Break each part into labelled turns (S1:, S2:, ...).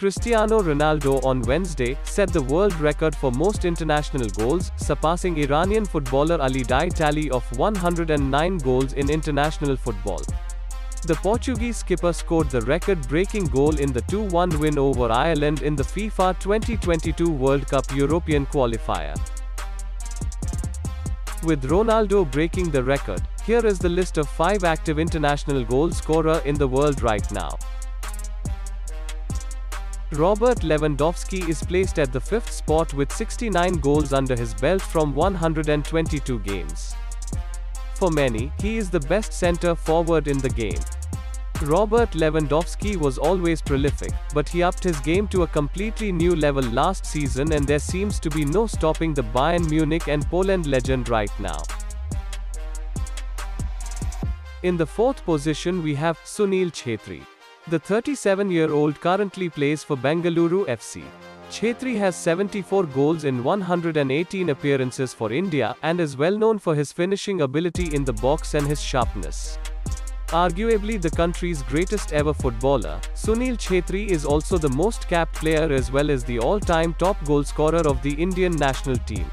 S1: Cristiano Ronaldo on Wednesday set the world record for most international goals, surpassing Iranian footballer Ali Daei's tally of 109 goals in international football. The Portuguese skipper scored the record-breaking goal in the 2-1 win over Ireland in the FIFA 2022 World Cup European qualifier. With Ronaldo breaking the record, here is the list of 5 active international goal scorers in the world right now. Robert Lewandowski is placed at the 5th spot with 69 goals under his belt from 122 games. For many, he is the best centre-forward in the game. Robert Lewandowski was always prolific, but he upped his game to a completely new level last season, and there seems to be no stopping the Bayern Munich and Poland legend right now. In the 4th position we have Sunil Chhetri. The 37-year-old currently plays for Bengaluru FC. Chhetri has 74 goals in 118 appearances for India, and is well known for his finishing ability in the box and his sharpness. Arguably the country's greatest ever footballer, Sunil Chhetri is also the most capped player as well as the all-time top goalscorer of the Indian national team.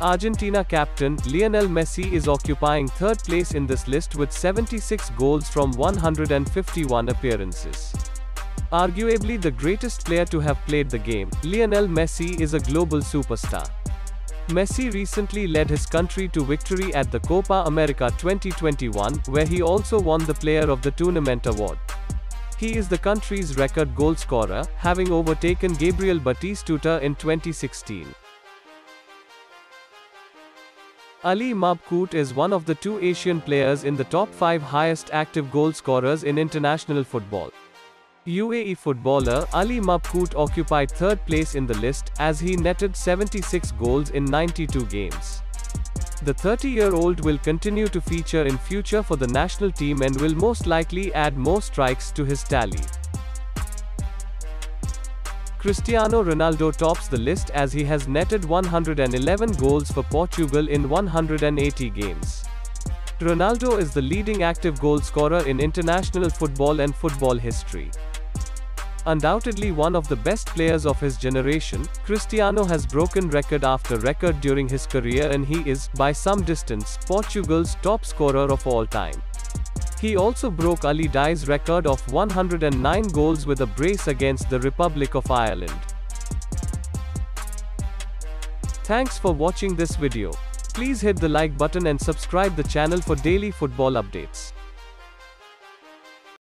S1: Argentina captain Lionel Messi is occupying 3rd place in this list with 76 goals from 151 appearances. Arguably the greatest player to have played the game, Lionel Messi is a global superstar. Messi recently led his country to victory at the Copa America 2021, where he also won the Player of the Tournament award. He is the country's record goal scorer, having overtaken Gabriel Batistuta in 2016. Ali Mabkout is one of the 2 Asian players in the top 5 highest active goal scorers in international football. UAE footballer Ali Mabkout occupied 3rd place in the list, as he netted 76 goals in 92 games. The 30-year-old will continue to feature in future for the national team and will most likely add more strikes to his tally. Cristiano Ronaldo tops the list as he has netted 111 goals for Portugal in 180 games. Ronaldo is the leading active goal scorer in international football and football history. Undoubtedly one of the best players of his generation, Cristiano has broken record after record during his career, and he is, by some distance, Portugal's top scorer of all time. He also broke Ali Daei's record of 109 goals with a brace against the Republic of Ireland. Thanks for watching this video. Please hit the like button and subscribe the channel for daily football updates.